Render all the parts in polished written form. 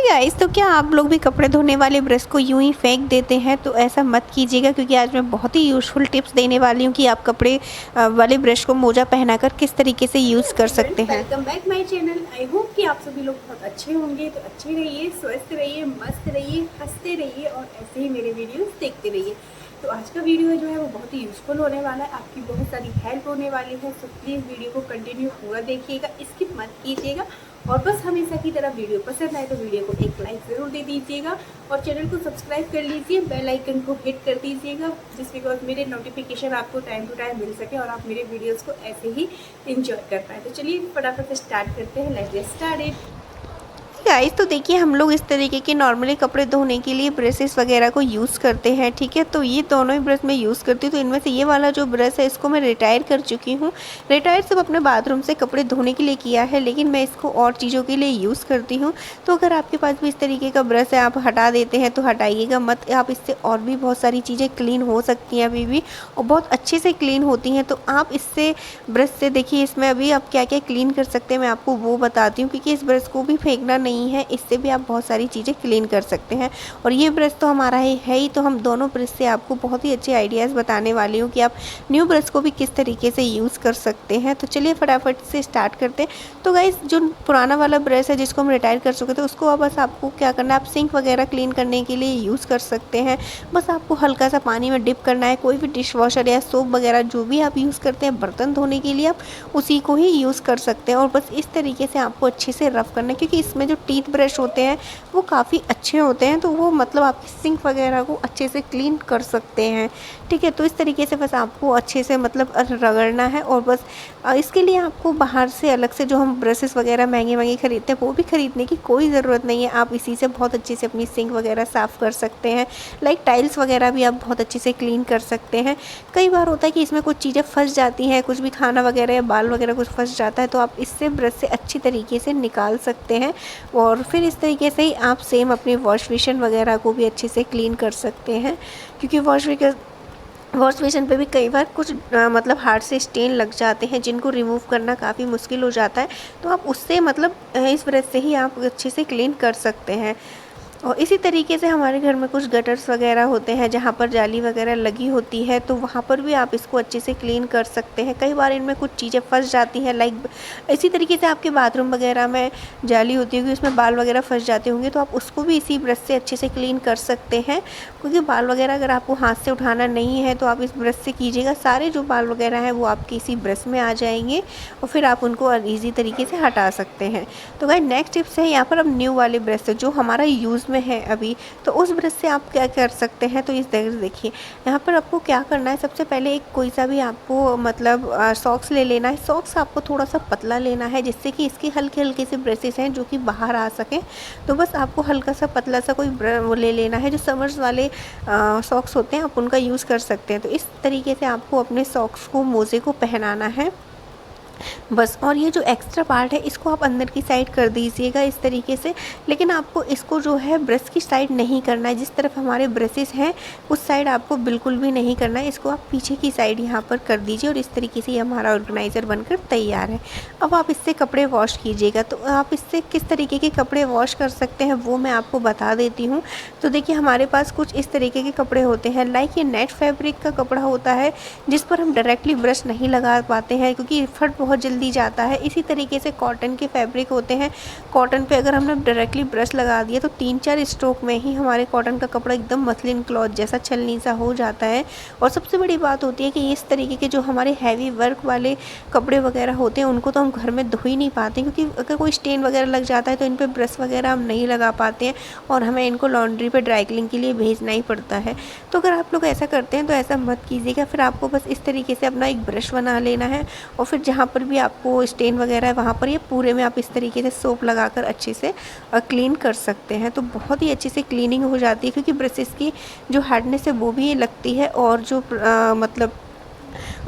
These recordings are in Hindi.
गाइस, तो क्या आप लोग भी कपड़े धोने वाले ब्रश को यूं ही फेंक देते हैं? तो ऐसा मत कीजिएगा, क्योंकि आज मैं बहुत ही यूज़फुल टिप्स देने वाली हूं कि आप कपड़े वाले ब्रश को मोजा पहनाकर किस तरीके से यूज़ कर सकते हैं। Welcome back my channel. I hope कि आप सभी लोग बहुत अच्छे होंगे। तो अच्छे रहिए, स्वस्थ रहिए, मस्त रहिए, हंसते रहिए और ऐसे ही मेरे वीडियोस देखते रहिए। तो आज का वीडियो जो है वो बहुत ही यूज़फुल होने वाला है, आपकी बहुत सारी हेल्प होने वाली है। सो प्लीज़ वीडियो को कंटिन्यू पूरा देखिएगा, स्किप मत कीजिएगा। और बस हमेशा की तरह वीडियो पसंद आए तो वीडियो को एक लाइक ज़रूर दे दीजिएगा और चैनल को सब्सक्राइब कर लीजिए, बेल आइकन को हिट कर दीजिएगा, जिस बिकॉज मेरे नोटिफिकेशन आपको टाइम टू टाइम मिल सके और आप मेरे वीडियोस को ऐसे ही एंजॉय कर पाए। तो चलिए फटाफट से स्टार्ट करते हैं। Let's get started. गाइस, तो देखिए हम लोग इस तरीके के नॉर्मली कपड़े धोने के लिए ब्रशेस वगैरह को यूज़ करते हैं, ठीक है। तो ये दोनों ही ब्रश मैं यूज़ करती हूँ। तो इनमें से ये वाला जो ब्रश है इसको मैं रिटायर कर चुकी हूँ। रिटायर सिर्फ अपने बाथरूम से कपड़े धोने के लिए किया है, लेकिन मैं इसको और चीज़ों के लिए यूज़ करती हूँ। तो अगर आपके पास भी इस तरीके का ब्रश है, आप हटा देते हैं तो हटाइएगा मत। आप इससे और भी बहुत सारी चीज़ें क्लीन हो सकती हैं अभी भी, और बहुत अच्छे से क्लीन होती हैं। तो आप इससे ब्रश से देखिए, इसमें अभी आप क्या क्या क्लीन कर सकते हैं मैं आपको वो बताती हूँ, क्योंकि इस ब्रश को भी फेंकना नहीं है, इससे भी आप बहुत सारी चीज़ें क्लीन कर सकते हैं। और ये ब्रश तो हमारा है ही, तो हम दोनों ब्रश से आपको बहुत ही अच्छे आइडियाज़ बताने वाली हूँ कि आप न्यू ब्रश को भी किस तरीके से यूज़ कर सकते हैं। तो चलिए फटाफट से स्टार्ट करते हैं। तो गाइस, जो पुराना वाला ब्रश है जिसको हम रिटायर कर चुके थे, उसको अब बस आपको क्या करना है, आप सिंक वगैरह क्लीन करने के लिए यूज़ कर सकते हैं। बस आपको हल्का सा पानी में डिप करना है, कोई भी डिश वॉशर या सोप वगैरह जो भी आप यूज़ करते हैं बर्तन धोने के लिए, आप उसी को ही यूज़ कर सकते हैं। और बस इस तरीके से आपको अच्छे से रफ़ करना है, क्योंकि इसमें जो टीथ ब्रश होते हैं वो काफ़ी अच्छे होते हैं, तो वो मतलब आपकी सिंक वगैरह को अच्छे से क्लीन कर सकते हैं, ठीक है। तो इस तरीके से बस आपको अच्छे से मतलब रगड़ना है। और बस इसके लिए आपको बाहर से अलग से जो हम ब्रशेस वगैरह महंगे महंगे खरीदते हैं वो भी खरीदने की कोई ज़रूरत नहीं है। आप इसी से बहुत अच्छे से अपनी सिंक वगैरह साफ़ कर सकते हैं। लाइक टाइल्स वगैरह भी आप बहुत अच्छे से क्लीन कर सकते हैं। कई बार होता है कि इसमें कुछ चीज़ें फंस जाती हैं, कुछ भी खाना वगैरह या बाल वगैरह कुछ फंस जाता है, तो आप इससे ब्रश से अच्छी तरीके से निकाल सकते हैं। और फिर इस तरीके से ही आप सेम अपनी वॉश बेसिन वगैरह को भी अच्छे से क्लीन कर सकते हैं, क्योंकि वॉश बेसिन पे भी कई बार कुछ मतलब हार्ड से स्टेन लग जाते हैं, जिनको रिमूव करना काफ़ी मुश्किल हो जाता है। तो आप उससे मतलब इस ब्रश से ही आप अच्छे से क्लीन कर सकते हैं। और इसी तरीके से हमारे घर में कुछ गटर्स वगैरह होते हैं जहाँ पर जाली वगैरह लगी होती है, तो वहाँ पर भी आप इसको अच्छे से क्लीन कर सकते हैं। कई बार इनमें कुछ चीज़ें फंस जाती हैं, लाइक इसी तरीके से आपके बाथरूम वगैरह में जाली होती होगी, उसमें बाल वगैरह फंस जाते होंगे, तो आप उसको भी इसी ब्रश से अच्छे से क्लीन कर सकते हैं। क्योंकि बाल वगैरह अगर आपको हाथ से उठाना नहीं है तो आप इस ब्रश से कीजिएगा, सारे जो बाल वगैरह हैं वो आपके इसी ब्रश में आ जाएंगे और फिर आप उनको ईजी तरीके से हटा सकते हैं। तो गाइस, नेक्स्ट टिप्स है यहाँ पर अब न्यू वाले ब्रश से जो हमारा यूज़ में है अभी, तो उस ब्रश से आप क्या कर सकते हैं। तो इस तरह देखिए, यहाँ पर आपको क्या करना है, सबसे पहले एक कोई सा भी आपको मतलब सॉक्स ले लेना है। सॉक्स आपको थोड़ा सा पतला लेना है, जिससे कि इसके हल्के हल्के से ब्रशेस हैं जो कि बाहर आ सकें। तो बस आपको हल्का सा पतला सा कोई वो ले लेना है। जो समर्स वाले सॉक्स होते हैं आप उनका यूज़ कर सकते हैं। तो इस तरीके से आपको अपने सॉक्स को, मोजे को पहनाना है बस। और ये जो एक्स्ट्रा पार्ट है इसको आप अंदर की साइड कर दीजिएगा इस तरीके से, लेकिन आपको इसको जो है ब्रश की साइड नहीं करना है। जिस तरफ हमारे ब्रशेस हैं उस साइड आपको बिल्कुल भी नहीं करना है, इसको आप पीछे की साइड यहाँ पर कर दीजिए। और इस तरीके से ये हमारा ऑर्गेनाइज़र बनकर तैयार है। अब आप इससे कपड़े वॉश कीजिएगा। तो आप इससे किस तरीके के कपड़े वॉश कर सकते हैं वो मैं आपको बता देती हूँ। तो देखिए, हमारे पास कुछ इस तरीके के कपड़े होते हैं, लाइक ये नेट फैब्रिक का कपड़ा होता है जिस पर हम डायरेक्टली ब्रश नहीं लगा पाते हैं, क्योंकि फट बहुत जल्दी जाता है। इसी तरीके से कॉटन के फैब्रिक होते हैं, कॉटन पे अगर हमने डायरेक्टली ब्रश लगा दिया तो 3-4 स्ट्रोक में ही हमारे कॉटन का कपड़ा एकदम मसलिन क्लॉथ जैसा छलनी सा हो जाता है। और सबसे बड़ी बात होती है कि इस तरीके के जो हमारे हैवी वर्क वाले कपड़े वगैरह होते हैं उनको तो हम घर में धो ही नहीं पाते, क्योंकि अगर कोई स्टेन वगैरह लग जाता है तो इन पर ब्रश वगैरह हम नहीं लगा पाते हैं और हमें इनको लॉन्ड्री पर ड्राई क्लीनिंग के लिए भेजना ही पड़ता है। तो अगर आप लोग ऐसा करते हैं तो ऐसा मत कीजिएगा। फिर आपको बस इस तरीके से अपना एक ब्रश बना लेना है और फिर जहाँ पर भी आपको स्टेन वगैरह है वहाँ पर ये पूरे में आप इस तरीके से सोप लगाकर अच्छे से क्लीन कर सकते हैं। तो बहुत ही अच्छे से क्लीनिंग हो जाती है, क्योंकि ब्रशेस की जो हार्डनेस है वो भी लगती है और जो मतलब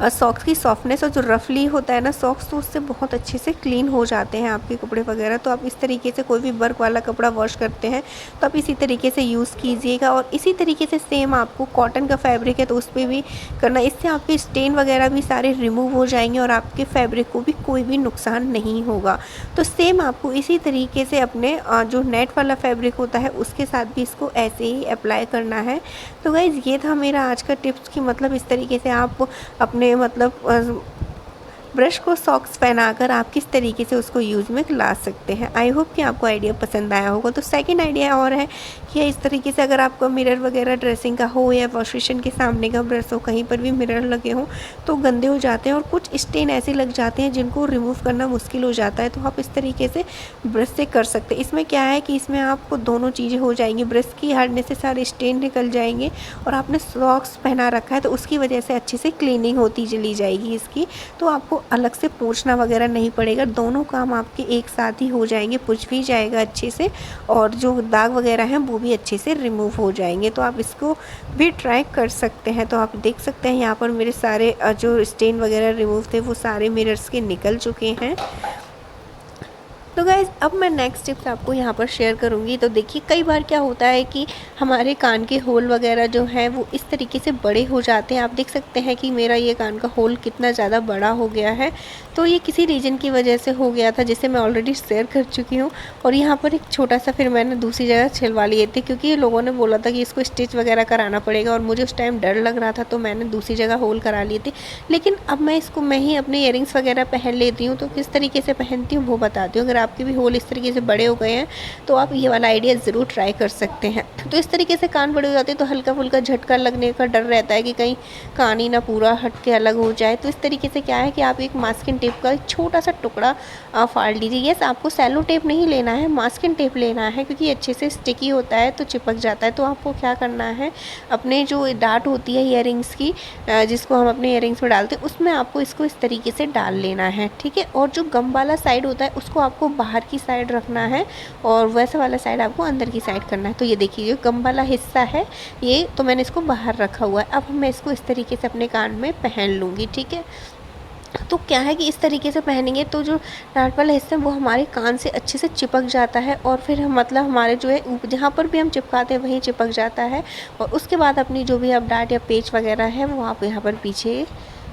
सॉक्स की सॉफ्टनेस और जो रफली होता है ना सॉक्स, तो उससे बहुत अच्छे से क्लीन हो जाते हैं आपके कपड़े वगैरह। तो आप इस तरीके से कोई भी वर्क वाला कपड़ा वॉश करते हैं तो आप इसी तरीके से यूज़ कीजिएगा। और इसी तरीके से सेम आपको कॉटन का फैब्रिक है तो उस पर भी करना, इससे आपके स्टेन वगैरह भी सारे रिमूव हो जाएंगे और आपके फैब्रिक को भी कोई भी नुकसान नहीं होगा। तो सेम आपको इसी तरीके से अपने जो नेट वाला फैब्रिक होता है उसके साथ भी इसको ऐसे ही अप्लाई करना है। तो गाइज़ ये था मेरा आज का टिप्स कि मतलब इस तरीके से आप अपने मतलब ब्रश को सॉक्स पहनाकर आप किस तरीके से उसको यूज़ में ला सकते हैं। आई होप कि आपको आइडिया पसंद आया होगा। तो सेकंड आइडिया और है कि इस तरीके से अगर आपका मिरर वगैरह ड्रेसिंग का हो या वॉश बेसिन के सामने का ब्रश हो, कहीं पर भी मिरर लगे हों तो गंदे हो जाते हैं और कुछ स्टेन ऐसे लग जाते हैं जिनको रिमूव करना मुश्किल हो जाता है। तो आप इस तरीके से ब्रश से कर सकते हैं। इसमें क्या है कि इसमें आपको दोनों चीज़ें हो जाएंगी, ब्रश की हार्डनेस से सारे स्टेन निकल जाएंगे और आपने सॉक्स पहना रखा है तो उसकी वजह से अच्छे से क्लीनिंग होती चली जाएगी इसकी। तो आपको अलग से पोंछना वगैरह नहीं पड़ेगा, दोनों काम आपके एक साथ ही हो जाएंगे, पोंछ भी जाएगा अच्छे से और जो दाग वगैरह हैं वो भी अच्छे से रिमूव हो जाएंगे। तो आप इसको भी ट्राई कर सकते हैं। तो आप देख सकते हैं यहाँ पर मेरे सारे जो स्टेन वगैरह रिमूव थे वो सारे मिरर्स के निकल चुके हैं। तो गाइज़ अब मैं नेक्स्ट टिप्स आपको यहाँ पर शेयर करूँगी। तो देखिए कई बार क्या होता है कि हमारे कान के होल वगैरह जो हैं वो इस तरीके से बड़े हो जाते हैं। आप देख सकते हैं कि मेरा ये कान का होल कितना ज़्यादा बड़ा हो गया है। तो ये किसी रीज़न की वजह से हो गया था जिसे मैं ऑलरेडी शेयर कर चुकी हूँ। और यहाँ पर एक छोटा सा फिर मैंने दूसरी जगह छिलवा लिए थे क्योंकि लोगों ने बोला था कि इसको स्टिच वगैरह कराना पड़ेगा और मुझे उस टाइम डर लग रहा था तो मैंने दूसरी जगह होल करा लिए थे। लेकिन अब मैं इसको मैं ही अपने इयरिंग्स वगैरह पहन लेती हूँ। तो किस तरीके से पहनती हूँ वो बताती हूँ। अगर आपके भी होल इस तरीके से बड़े हो गए हैं तो आप ये वाला आइडिया ज़रूर ट्राई कर सकते हैं। तो इस तरीके से कान बड़े हो जाते हैं तो हल्का फुल्का झटका लगने का डर रहता है कि कहीं कान ही ना पूरा हट के अलग हो जाए। तो इस तरीके से क्या है कि आप एक मास्किंग टेप का छोटा सा टुकड़ा फाड़ लीजिए। यस, आपको सेलो टेप नहीं लेना है, मास्किंग टेप लेना है क्योंकि अच्छे से स्टिकी होता है तो चिपक जाता है। तो आपको क्या करना है, अपने जो डाट होती है इयरिंग्स की जिसको हम अपने इयरिंग्स में डालते हैं उसमें आपको इसको इस तरीके से डाल लेना है, ठीक है। और जो गम वाला साइड होता है उसको आपको बाहर की साइड रखना है और वैसा वाला साइड आपको अंदर की साइड करना है। तो ये देखिए जो गम वाला हिस्सा है ये तो मैंने इसको बाहर रखा हुआ है। अब मैं इसको इस तरीके से अपने कान में पहन लूँगी, ठीक है। तो क्या है कि इस तरीके से पहनेंगे तो जो डार्ट वाला हिस्सा है वो हमारे कान से अच्छे से चिपक जाता है और फिर हम मतलब हमारे जो है जहाँ पर भी हम चिपकाते हैं वहीं चिपक जाता है। और उसके बाद अपनी जो भी आप डार्ट या पेच वगैरह है वो आप यहाँ पर पीछे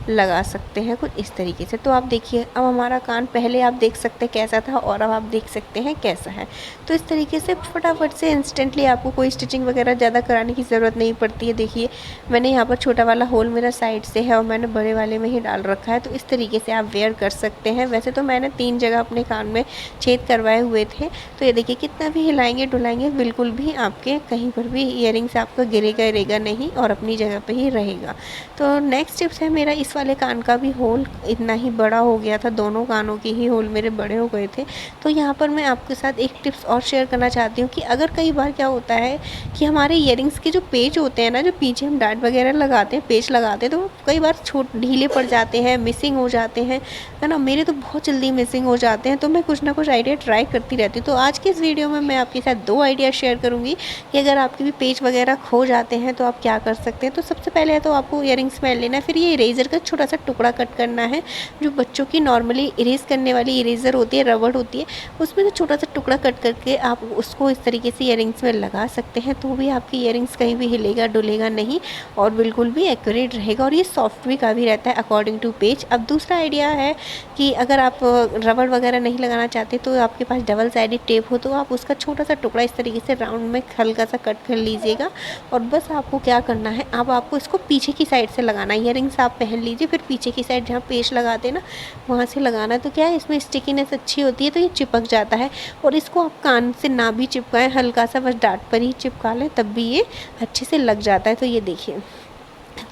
लगा सकते हैं कुछ इस तरीके से। तो आप देखिए अब हमारा कान पहले आप देख सकते हैं कैसा था और अब आप देख सकते हैं कैसा है। तो इस तरीके से फटाफट से इंस्टेंटली आपको कोई स्टिचिंग वगैरह ज़्यादा कराने की ज़रूरत नहीं पड़ती है। देखिए मैंने यहाँ पर छोटा वाला होल मेरा साइड से है और मैंने बड़े वाले में ही डाल रखा है। तो इस तरीके से आप वेयर कर सकते हैं। वैसे तो मैंने 3 जगह अपने कान में छेद करवाए हुए थे। तो ये देखिए कितना भी हिलाएंगे डुलाएंगे बिल्कुल भी आपके कहीं पर भी इयरिंग्स आपका गिरेगा नहीं और अपनी जगह पर ही रहेगा। तो नेक्स्ट टिप्स है मेरा इस वाले कान का भी होल इतना ही बड़ा हो गया था, दोनों कानों के ही होल मेरे बड़े हो गए थे। तो यहाँ पर मैं आपके साथ एक टिप्स और शेयर करना चाहती हूँ कि अगर कई बार क्या होता है कि हमारे इयरिंग्स के जो पेच होते हैं ना, जो पीछे हम डार्ट वगैरह लगाते हैं पेच लगाते हैं तो कई बार ढीले पड़ जाते हैं, मिसिंग हो जाते हैं, है ना। मेरे तो बहुत जल्दी मिसिंग हो जाते हैं। तो मैं कुछ ना कुछ आइडिया ट्राई करती रहती हूँ। तो आज की इस वीडियो में मैं आपके साथ 2 आइडिया शेयर करूँगी कि अगर आपके भी पेच वगैरह खो जाते हैं तो आप क्या कर सकते हैं। तो सबसे पहले तो आपको इयरिंग्स पहन लेना है, फिर ये इरेजर का छोटा सा टुकड़ा कट करना है। जो बच्चों की नॉर्मली इरेज करने वाली इरेजर होती है, रबड़ होती है, उसमें तो छोटा सा टुकड़ा कट करके आप उसको इस तरीके से इयरिंग्स में लगा सकते हैं। तो भी आपकी इयरिंग्स कहीं भी हिलेगा डुलेगा नहीं और बिल्कुल भी एक्यूरेट रहेगा और ये सॉफ्ट भी काफ़ी रहता है अकॉर्डिंग टू पेज। अब दूसरा आइडिया है कि अगर आप रबड़ वगैरह नहीं लगाना चाहते तो आपके पास डबल साइडेड टेप हो तो आप उसका छोटा सा टुकड़ा इस तरीके से राउंड में हल्का सा कट कर लीजिएगा। और बस आपको क्या करना है, अब आपको इसको पीछे की साइड से लगाना है। इयरिंग्स आप पहन लीजिए, फिर पीछे की साइड जहाँ पेच लगाते हैं ना वहाँ से लगाना है। तो क्या है इसमें स्टिकीनेस अच्छी होती है तो ये चिपक जाता है। और इसको आप कान से ना भी चिपकाएं, हल्का सा बस डार्ट पर ही चिपका लें तब भी ये अच्छे से लग जाता है। तो ये देखिए,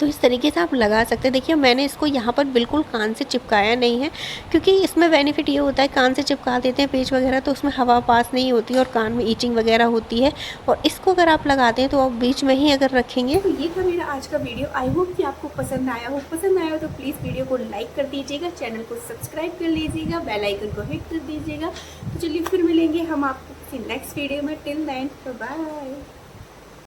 तो इस तरीके से आप लगा सकते हैं। देखिए मैंने इसको यहाँ पर बिल्कुल कान से चिपकाया नहीं है क्योंकि इसमें बेनिफिट ये होता है, कान से चिपका देते हैं पेच वगैरह तो उसमें हवा पास नहीं होती और कान में ईचिंग वगैरह होती है। और इसको अगर आप लगाते हैं तो आप बीच में ही अगर रखेंगे। तो ये था मेरा आज का वीडियो। आई होप कि आपको पसंद आया हो। पसंद आया हो तो प्लीज़ वीडियो को लाइक कर दीजिएगा, चैनल को सब्सक्राइब कर लीजिएगा, बेल आइकन को हिट कर दीजिएगा। तो चलिए फिर मिलेंगे हम आपको किसी नेक्स्ट वीडियो में। Till then bye.